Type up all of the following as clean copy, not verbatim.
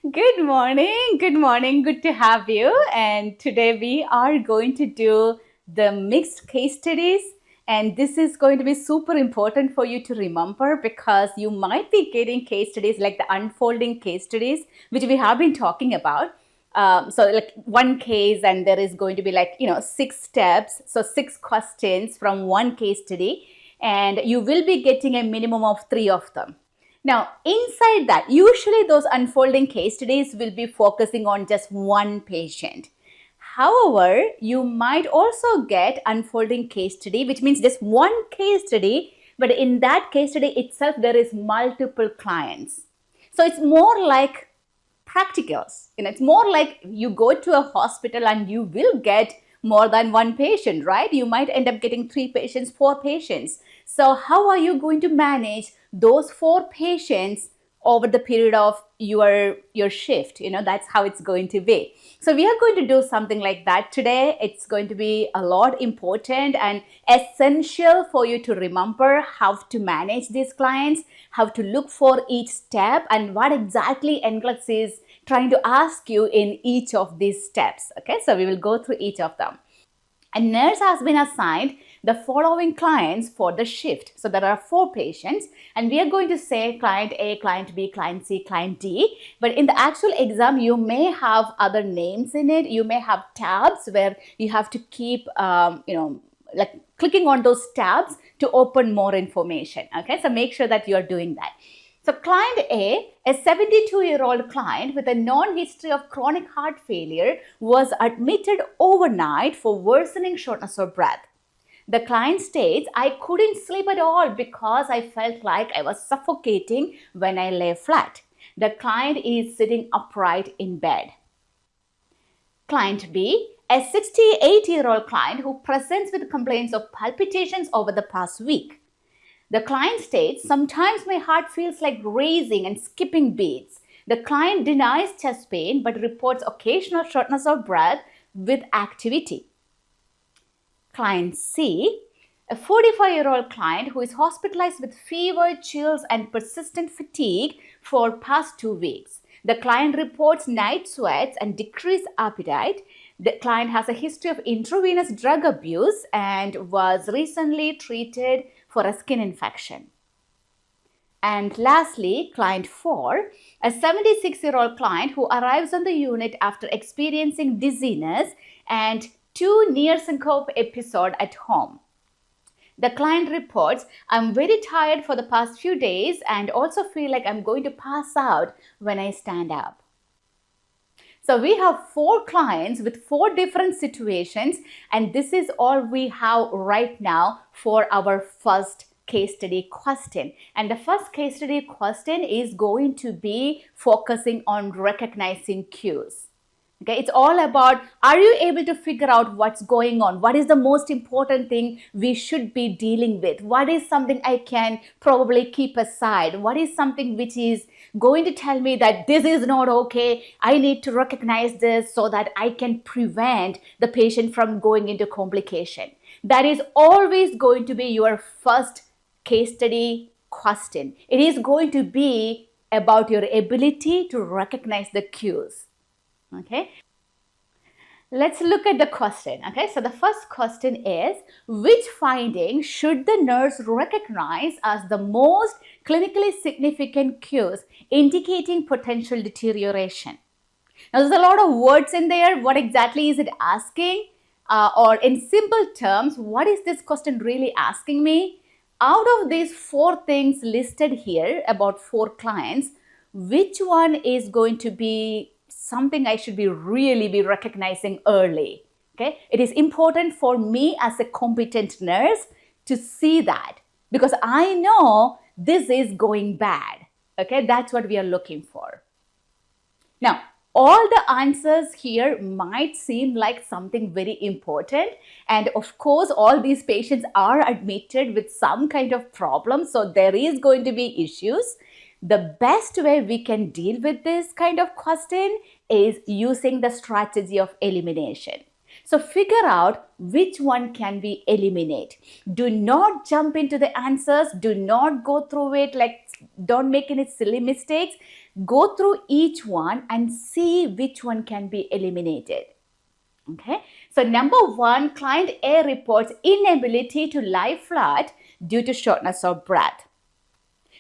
Good morning. Good morning. Good to have you. And today we are going to do the mixed case studies. And this is going to be super important for you to remember because you might be getting case studies like the unfolding case studies, which we have been talking about. So like one case and there is going to be 6 steps. So 6 questions from one case study and you will be getting a minimum of 3 of them. Now, inside that, usually those unfolding case studies will be focusing on just one patient. However, you might also get unfolding case study, which means just one case study, but in that case study itself, there is multiple clients. So it's more like practicals. It's more like you go to a hospital and you will get more than one patient, right? You might end up getting 3 patients, 4 patients. So how are you going to manage those 4 patients over the period of your shift? That's how it's going to be. So we are going to do something like that today. It's going to be a lot important and essential for you to remember how to manage these clients, how to look for each step, and what exactly NCLEX is trying to ask you in each of these steps. Okay, so we will go through each of them. A nurse has been assigned the following clients for the shift. So there are 4 patients and we are going to say client A, client B, client C, client D. But in the actual exam, you may have other names in it. You may have tabs where you have to keep, like clicking on those tabs to open more information. Okay, so make sure that you are doing that. So client A, a 72-year-old client with a known history of chronic heart failure, was admitted overnight for worsening shortness of breath. The client states, I couldn't sleep at all because I felt like I was suffocating when I lay flat. The client is sitting upright in bed. Client B, a 68-year-old client who presents with complaints of palpitations over the past week. The client states, sometimes my heart feels like racing and skipping beats. The client denies chest pain but reports occasional shortness of breath with activity. Client C, a 45-year-old client who is hospitalized with fever, chills, and persistent fatigue for past 2 weeks. The client reports night sweats and decreased appetite. The client has a history of intravenous drug abuse and was recently treated for a skin infection. And lastly, client 4, a 76-year-old client who arrives on the unit after experiencing dizziness and 2 near syncope episodes at home. The client reports, I'm very tired for the past few days and also feel like I'm going to pass out when I stand up. So we have 4 clients with 4 different situations and this is all we have right now for our first case study question. And the first case study question is going to be focusing on recognizing cues. Okay, it's all about, are you able to figure out what's going on? What is the most important thing we should be dealing with? What is something I can probably keep aside? What is something which is going to tell me that this is not okay? I need to recognize this so that I can prevent the patient from going into complication. That is always going to be your first case study question. It is going to be about your ability to recognize the cues. Okay, let's look at the question. Okay, so the first question is, which finding should the nurse recognize as the most clinically significant cues indicating potential deterioration? Now, there's a lot of words in there. What exactly is it asking? Or in simple terms, what is this question really asking me? Out of these 4 things listed here about 4 clients, which one is going to be something I should really be recognizing early? Okay, it is important for me as a competent nurse to see that because I know this is going bad. Okay, that's what we are looking for. Now, all the answers here might seem like something very important. And of course, all these patients are admitted with some kind of problem. So there is going to be issues. The best way we can deal with this kind of question is using the strategy of elimination. So figure out which one can we eliminate. Do not jump into the answers. Do not go through it like don't make any silly mistakes. Go through each one and see which one can be eliminated. Okay, so number one, client A reports inability to lie flat due to shortness of breath.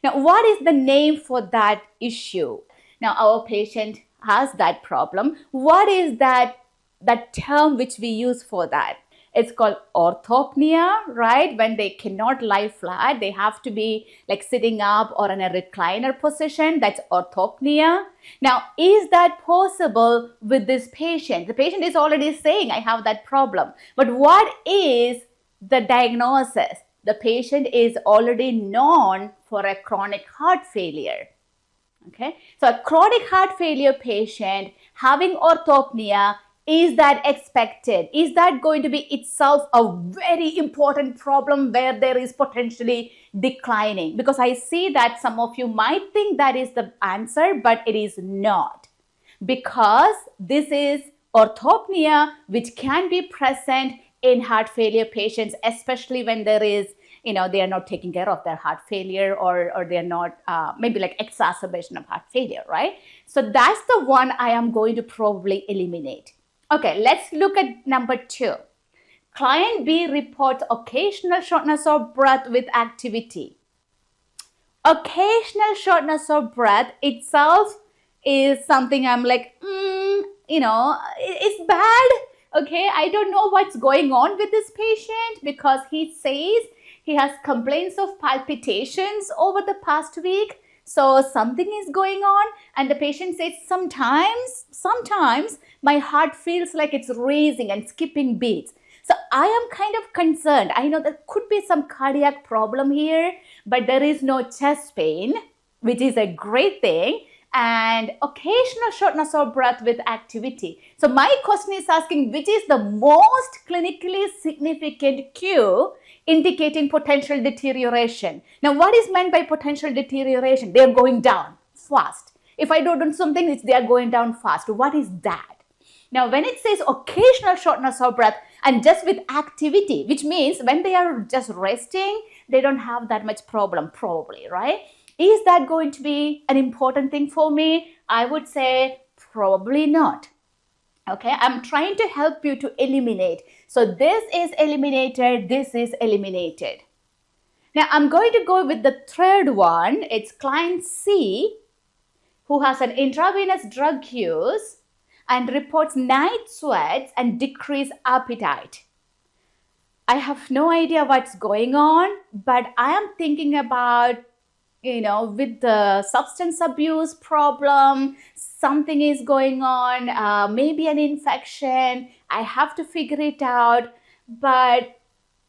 Now, what is the name for that issue? Now, our patient has that problem. What is that term which we use for that? It's called orthopnea, right? When they cannot lie flat, they have to be like sitting up or in a recliner position. That's orthopnea. Now, is that possible with this patient? The patient is already saying, I have that problem. But what is the diagnosis? The patient is already known for a chronic heart failure. Okay, so a chronic heart failure patient having orthopnea, is that expected? Is that going to be itself a very important problem where there is potentially declining? Because I see that some of you might think that is the answer, but it is not. Because this is orthopnea which can be present in heart failure patients, especially when there is, they are not taking care of their heart failure or they are not, maybe like exacerbation of heart failure, right? So that's the one I am going to probably eliminate. Okay, let's look at number 2. Client B reports occasional shortness of breath with activity. Occasional shortness of breath itself is something I'm like, it's bad. Okay, I don't know what's going on with this patient because he says he has complaints of palpitations over the past week. So something is going on, and the patient says sometimes my heart feels like it's racing and skipping beats. So I am kind of concerned. I know there could be some cardiac problem here, but there is no chest pain, which is a great thing, and occasional shortness of breath with activity. So my question is asking, which is the most clinically significant cue indicating potential deterioration? Now, what is meant by potential deterioration? They are going down fast. If I don't do something, they are going down fast. What is that? Now, when it says occasional shortness of breath and just with activity, which means when they are just resting, they don't have that much problem, probably, right? Is that going to be an important thing for me? I would say probably not. Okay, I'm trying to help you to eliminate. So this is eliminated, this is eliminated. Now I'm going to go with the third one. It's client C who has an intravenous drug use and reports night sweats and decreased appetite. I have no idea what's going on, but I am thinking about, with the substance abuse problem, something is going on, maybe an infection. I have to figure it out, but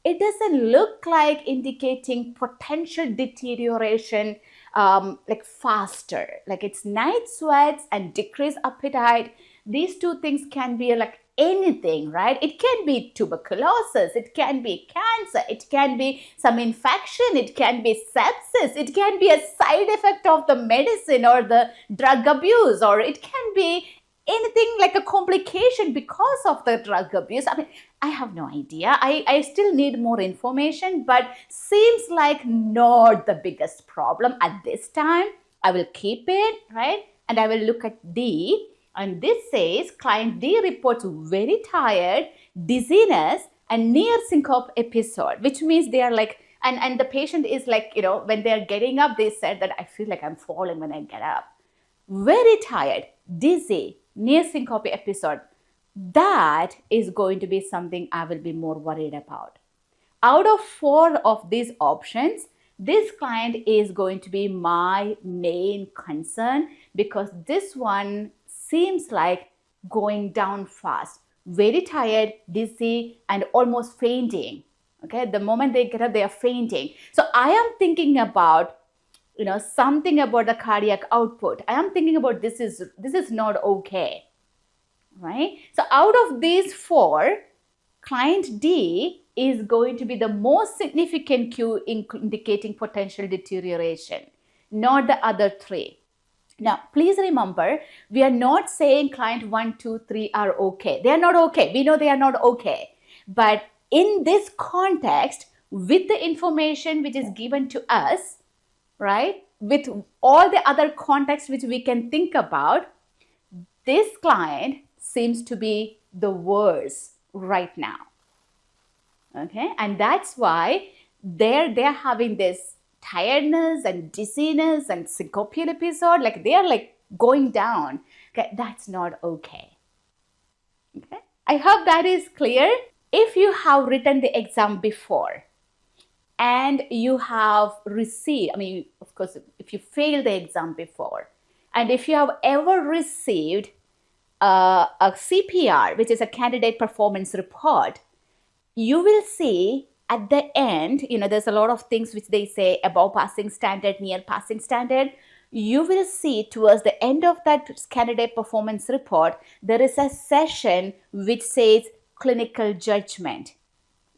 it doesn't look like indicating potential deterioration like faster. Like it's night sweats and decreased appetite. These two things can be like anything, right? It can be tuberculosis, it can be cancer, it can be some infection, it can be sepsis, it can be a side effect of the medicine or the drug abuse, or it can be anything like a complication because of the drug abuse. I mean, I have no idea. I still need more information, but seems like not the biggest problem at this time. I will keep it, right? And I will look at D. And this says client D reports very tired, dizziness, and near syncope episode, which means they are like, and the patient is like, when they are getting up, they said that I feel like I'm falling when I get up. Very tired, dizzy, near syncope episode. That is going to be something I will be more worried about. Out of 4 of these options, this client is going to be my main concern because this one seems like going down fast, very tired, dizzy, and almost fainting. Okay, the moment they get up, they are fainting. So I am thinking about, something about the cardiac output. I am thinking about this is not okay, right? So out of these 4, client D is going to be the most significant cue indicating potential deterioration, not the other 3. Now, please remember, we are not saying client 1, 2, 3 are okay. They are not okay. We know they are not okay. But in this context, with the information which is given to us, right, with all the other contexts which we can think about, this client seems to be the worst right now. Okay, and that's why they're having this tiredness and dizziness and syncopial episode, like they are like going down. Okay, that's not okay. Okay, I hope that is clear. If you have written the exam before and you have received, I mean, of course, if you failed the exam before, and if you have ever received a CPR, which is a candidate performance report, you will see at the end, there's a lot of things which they say above passing standard, near passing standard. You will see towards the end of that candidate performance report, there is a section which says clinical judgment.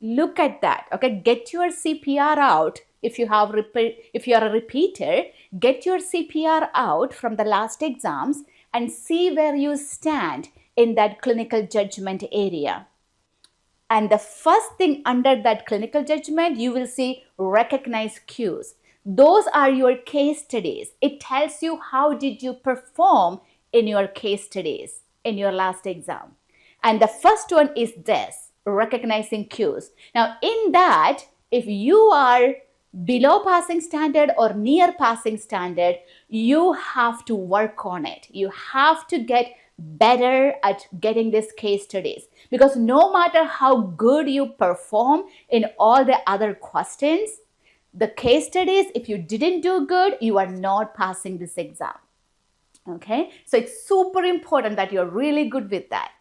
Look at that. Okay, get your CPR out. If you are a repeater, get your CPR out from the last exams and see where you stand in that clinical judgment area. And the first thing under that clinical judgment, you will see recognize cues. Those are your case studies. It tells you how did you perform in your case studies in your last exam. And the first one is this, recognizing cues. Now in that, if you are below passing standard or near passing standard, you have to work on it. You have to get better at getting these case studies, because no matter how good you perform in all the other questions, the case studies, if you didn't do good, you are not passing this exam. Okay, so it's super important that you're really good with that.